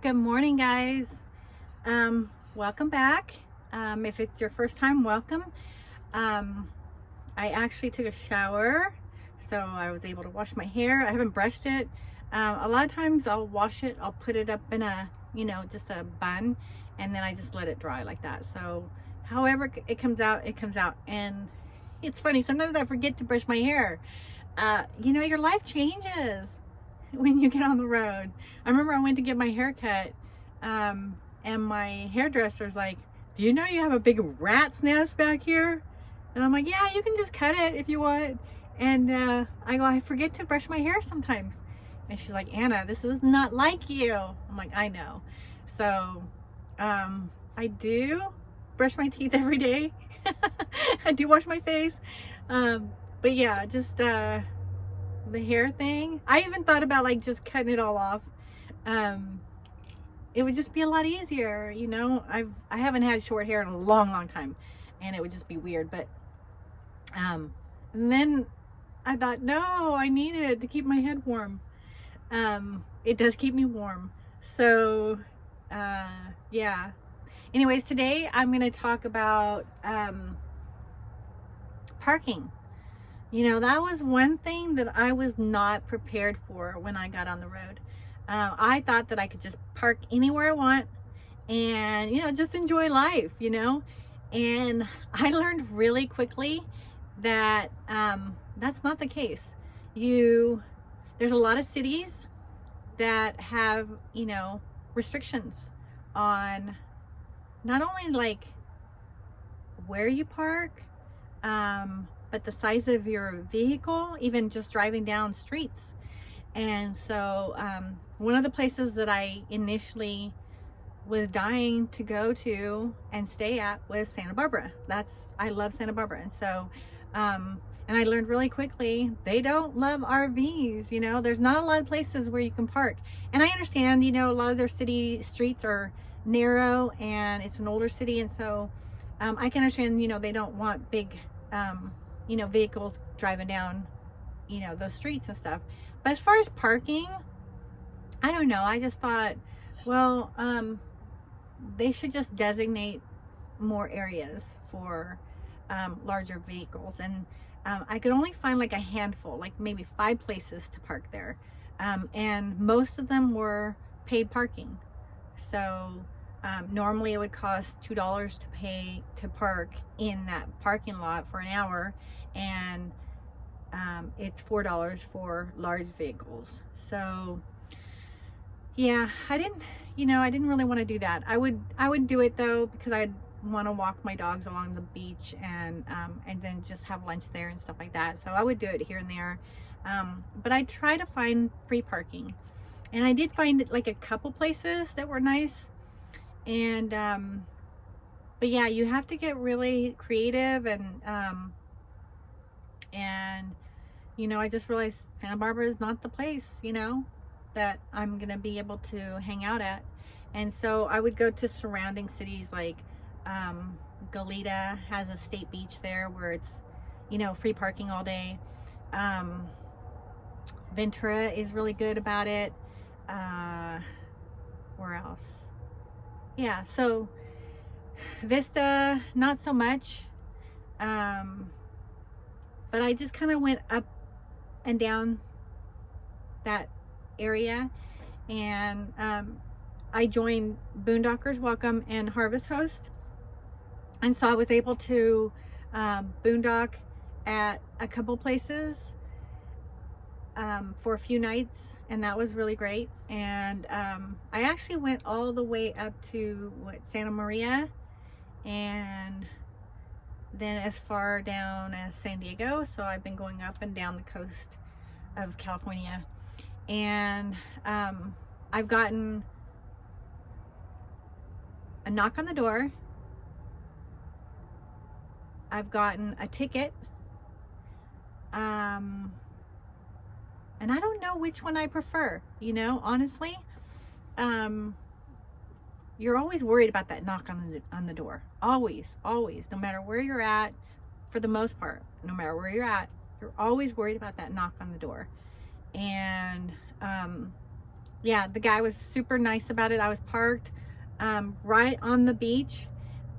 Good morning, guys. Welcome back. If it's your first time, welcome. I actually took a shower, so I was able to wash my hair. I haven't brushed it. A lot of times I'll wash it, I'll put it up in a, just a bun, and then I just let it dry like that. So however it comes out, it comes out. And it's funny, sometimes I forget to brush my hair. Your life changes when you get on the road. I remember I went to get my hair cut, and my hairdresser's like, do you know you have a big rat's nest back here? And I'm like, yeah, you can just cut it if you want. And I go, I forget to brush my hair sometimes. And she's like, Anna, this is not like you. I'm like, I know. So I do brush my teeth every day. I do wash my face. But yeah, just the hair thing. I even thought about like just cutting it all off. It would just be a lot easier, I haven't had short hair in a long time, and it would just be weird. But and then I thought, no, I need it to keep my head warm. It does keep me warm. So yeah. Anyways, today I'm going to talk about parking. That was one thing that I was not prepared for when I got on the road. I thought that I could just park anywhere I want and, just enjoy life, and I learned really quickly that that's not the case. There's a lot of cities that have, restrictions on not only like where you park, but the size of your vehicle, even just driving down streets. And so one of the places that I initially was dying to go to and stay at was Santa Barbara. I love Santa Barbara. And so and I learned really quickly, they don't love RVs. There's not a lot of places where you can park. And I understand, a lot of their city streets are narrow and it's an older city, and so I can understand, they don't want big vehicles driving down, those streets and stuff. But as far as parking, I don't know. I just thought, well, they should just designate more areas for larger vehicles. And I could only find like a handful, like maybe 5 places to park there. And most of them were paid parking. So normally it would cost $2 to park in that parking lot for an hour, and it's $4 for large vehicles. So yeah, I didn't really want to do that. I would do it though, because I'd want to walk my dogs along the beach and then just have lunch there and stuff like that. So I would do it here and there. But I try to find free parking, and I did find like a couple places that were nice. And but yeah, you have to get really creative, and I just realized Santa Barbara is not the place, that I'm gonna be able to hang out at. And so I would go to surrounding cities like Goleta has a state beach there where it's, free parking all day. Ventura is really good about it. Where else? Yeah, so Vista, not so much. But I just kind of went up and down that area, and I joined Boondockers Welcome and Harvest Host. And so I was able to boondock at a couple places for a few nights, and that was really great. And I actually went all the way up to Santa Maria, and then as far down as San Diego. So I've been going up and down the coast of California, and I've gotten a knock on the door, I've gotten a ticket, and I don't know which one I prefer, honestly. You're always worried about that knock on the door. Always, no matter where you're at, for the most part, no matter where you're at, you're always worried about that knock on the door. And Yeah, the guy was super nice about it. I was parked right on the beach,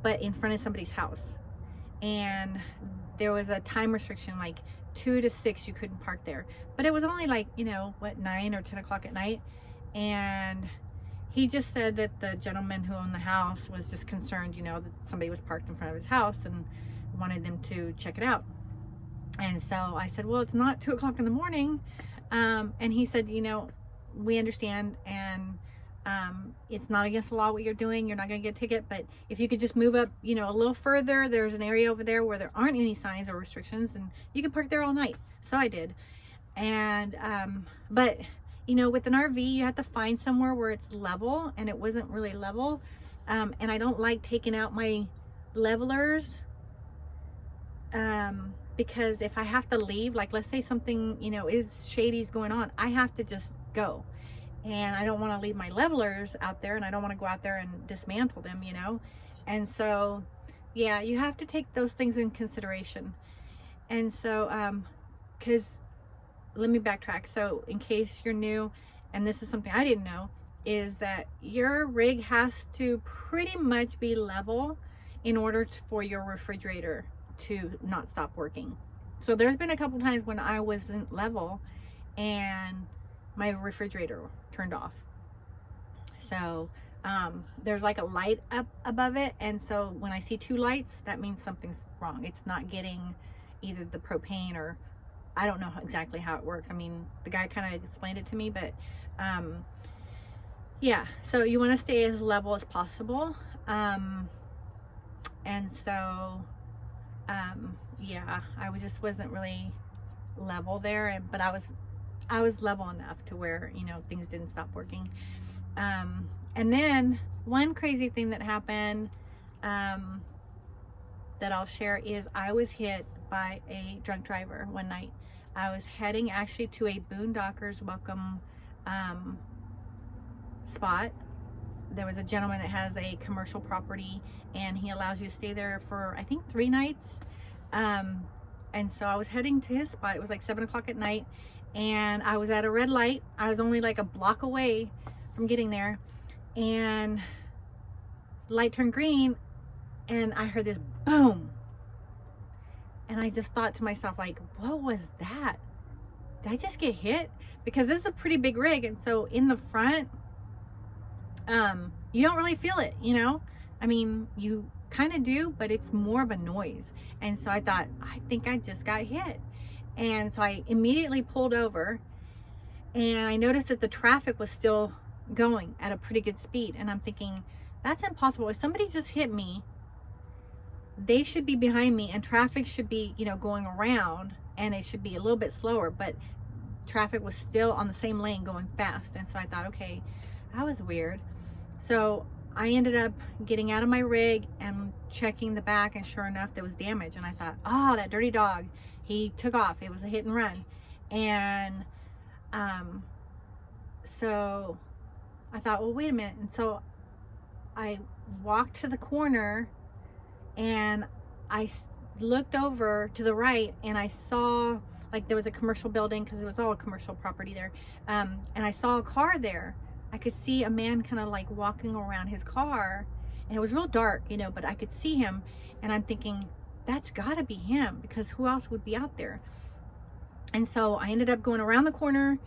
but in front of somebody's house. And there was a time restriction, like 2 to 6 you couldn't park there. But it was only like, you know, what, 9 or 10 o'clock at night. And he just said that the gentleman who owned the house was just concerned, you know, that somebody was parked in front of his house and wanted them to check it out. And so I said, well, it's not 2 o'clock in the morning. And he said, you know, we understand, and it's not against the law what you're doing. You're not going to get a ticket, but if you could just move up, you know, a little further, there's an area over there where there aren't any signs or restrictions, and you can park there all night. So I did. And but you know, with an RV, you have to find somewhere where it's level, and it wasn't really level. And I don't like taking out my levelers, because if I have to leave, like let's say something, you know, is shady's going on, I have to just go. And I don't want to leave my levelers out there, and I don't want to go out there and dismantle them, you know. And so yeah, you have to take those things in consideration. And so because let me backtrack. So in case you're new, and this is something I didn't know, is that your rig has to pretty much be level in order for your refrigerator to not stop working. So there's been a couple times when I wasn't level and my refrigerator turned off. So there's like a light up above it, and so when I see 2 lights, that means something's wrong. It's not getting either the propane, or I don't know exactly how it works. I mean, the guy kind of explained it to me, but yeah, so you want to stay as level as possible. And so yeah, I just wasn't really level there, but I was level enough to where, you know, things didn't stop working. And then one crazy thing that happened that I'll share is I was hit by a drunk driver one night. I was heading actually to a Boondockers welcome spot. There was a gentleman that has a commercial property, and he allows you to stay there for I think 3 nights. And so I was heading to his spot. It was like 7 o'clock at night, and I was at a red light. I was only like a block away from getting there, and the light turned green, and I heard this boom. And I just thought to myself, like, what was that? Did I just get hit? Because this is a pretty big rig, and so in the front, you don't really feel it, you know? I mean, you kind of do, but it's more of a noise. And so I thought, I think I just got hit. And so I immediately pulled over, and I noticed that the traffic was still going at a pretty good speed. And I'm thinking, that's impossible. If somebody just hit me, they should be behind me, and traffic should be, you know, going around, and it should be a little bit slower, but traffic was still on the same lane going fast. And so I thought, okay, that was weird. So I ended up getting out of my rig and checking the back, and sure enough, there was damage. And I thought, oh, that dirty dog, he took off. It was a hit and run. And so I thought, well, wait a minute. And so I walked to the corner, and I looked over to the right, and I saw, like, there was a commercial building, because it was all a commercial property there, and I saw a car there. I could see a man kind of like walking around his car, and it was real dark, you know, but I could see him, and I'm thinking, that's gotta be him, because who else would be out there? And so I ended up going around the corner,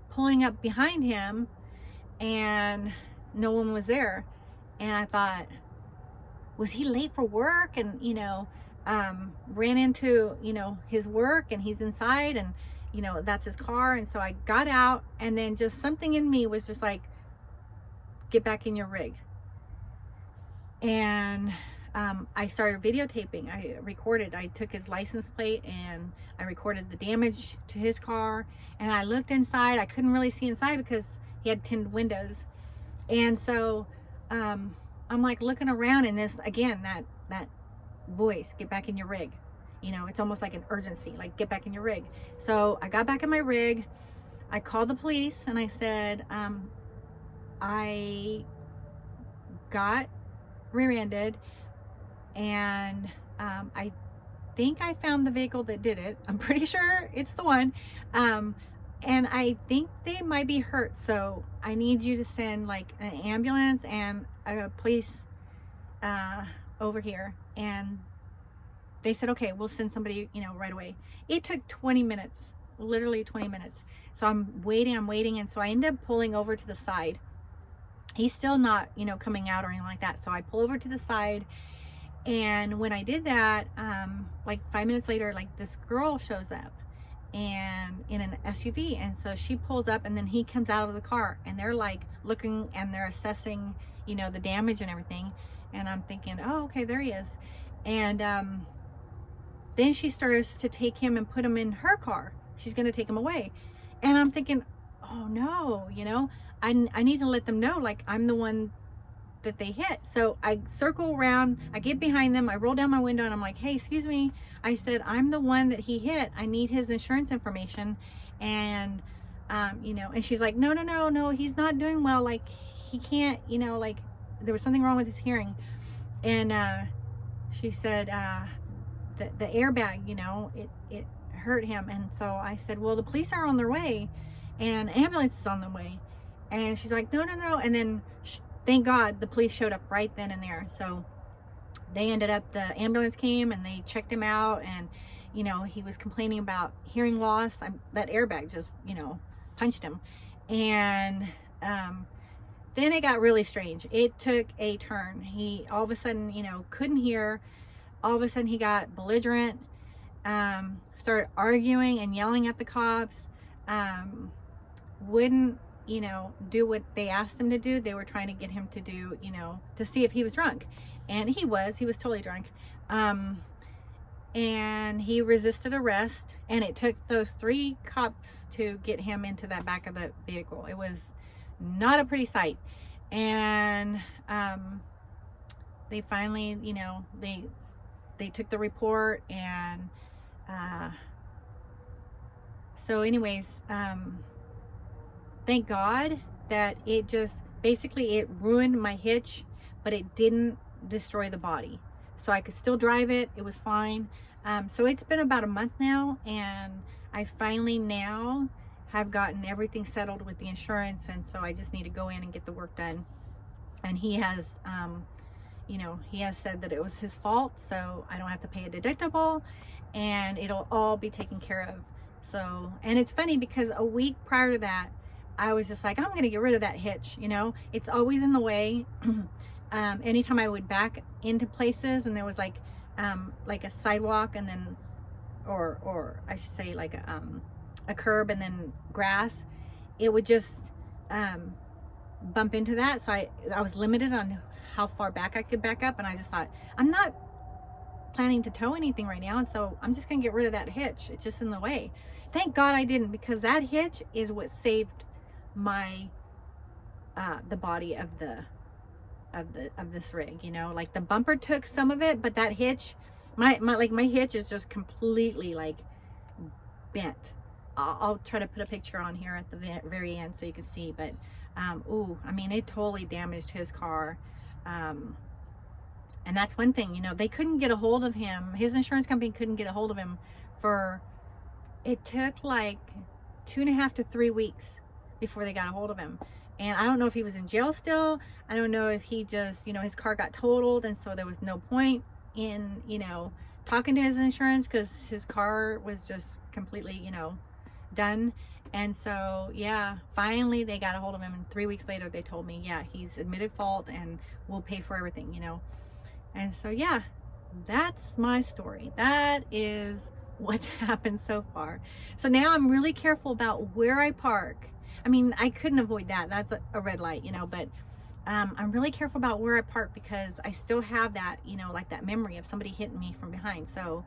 pulling up behind him, and no one was there. And I thought, was he late for work? And, you know, ran into, you know, his work, and he's inside, and, you know, that's his car. And so I got out, and then just something in me was just like, get back in your rig. And I started videotaping. I recorded. I took his license plate, and I recorded the damage to his car, and I looked inside. I couldn't really see inside because he had tinted windows. And so I'm like looking around, and this, again, that voice, get back in your rig. You know, it's almost like an urgency, like, get back in your rig. So I got back in my rig. I called the police, and I said, I got rear-ended, and I think I found the vehicle that did it. I'm pretty sure it's the one. and I think they might be hurt, so I need you to send like an ambulance and a police over here. And they said, okay, we'll send somebody, you know, right away. It took 20 minutes, literally 20 minutes. So I'm waiting, and so I end up pulling over to the side. He's still not, you know, coming out or anything like that. So I pull over to the side, and when I did that, like 5 minutes later, like this girl shows up and in an SUV, and so she pulls up, and then he comes out of the car, and they're like looking and they're assessing, you know, the damage and everything. And I'm thinking, oh, okay, there he is. And then she starts to take him and put him in her car. She's going to take him away. And I'm thinking, oh no, you know, I need to let them know, like, I'm the one that they hit. So I circle around, I get behind them, I roll down my window, and I'm like, hey, excuse me. I said, I'm the one that he hit. I need his insurance information. And, you know, and she's like, no, he's not doing well. Like, he can't, you know, like, there was something wrong with his hearing. And she said, the airbag, you know, it hurt him. And so I said, well, the police are on their way and ambulance is on the way. And she's like, no. And then thank God the police showed up right then and there. So they ended up, the ambulance came and they checked him out, and, you know, he was complaining about hearing loss. That airbag just, you know, punched him. And then it got really strange. It took a turn. He all of a sudden, you know, couldn't hear. All of a sudden he got belligerent, started arguing and yelling at the cops, wouldn't, you know, do what they asked him to do. They were trying to get him to do, you know, to see if he was drunk. And he was totally drunk. And he resisted arrest, and it took those 3 cops to get him into that back of the vehicle. It was not a pretty sight. And they finally, you know, they took the report. And so anyways, thank God that it just basically, it ruined my hitch, but it didn't destroy the body. So I could still drive it. It was fine. So it's been about a month now, and I finally now have gotten everything settled with the insurance, and so I just need to go in and get the work done. And he has, you know, he has said that it was his fault, so I don't have to pay a deductible, and it'll all be taken care of. So, and it's funny because a week prior to that, I was just like, I'm gonna get rid of that hitch, you know, it's always in the way. Anytime I would back into places and there was like a sidewalk, and then, or I should say like a curb and then grass, it would just bump into that. So I was limited on how far back I could back up, and I just thought, I'm not planning to tow anything right now, and so I'm just gonna get rid of that hitch. It's just in the way. Thank God I didn't, because that hitch is what saved my the body of this rig, you know. Like, the bumper took some of it, but that hitch, my hitch is just completely like bent. I'll try to put a picture on here at the very end so you can see. But ooh, I mean, it totally damaged his car. And that's one thing, you know, they couldn't get a hold of him. His insurance company couldn't get a hold of him for, it took like 2.5 to 3 weeks before they got a hold of him. And I don't know if he was in jail still. I don't know if he just, you know, his car got totaled, and so there was no point in, you know, talking to his insurance, because his car was just completely, you know, done. And so, yeah, finally they got a hold of him, and 3 weeks later they told me, yeah, he's admitted fault and we'll pay for everything, you know. And so, yeah, that's my story. That is what's happened so far. So now I'm really careful about where I park. I mean, I couldn't avoid that. That's a red light, you know, but I'm really careful about where I park, because I still have that, you know, like that memory of somebody hitting me from behind. So,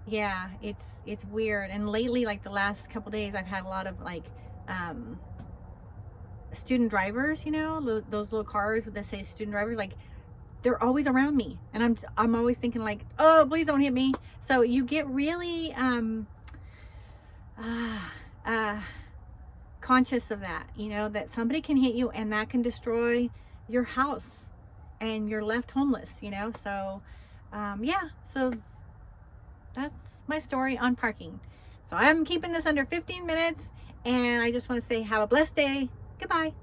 yeah, it's weird. And lately, like the last couple days, I've had a lot of like student drivers, you know, those little cars that say student drivers, like, they're always around me, and I'm always thinking like, oh, please don't hit me. So you get really conscious of that, you know, that somebody can hit you and that can destroy your house and you're left homeless, you know. So yeah, so that's my story on parking. So I'm keeping this under 15 minutes, and I just want to say have a blessed day. Goodbye.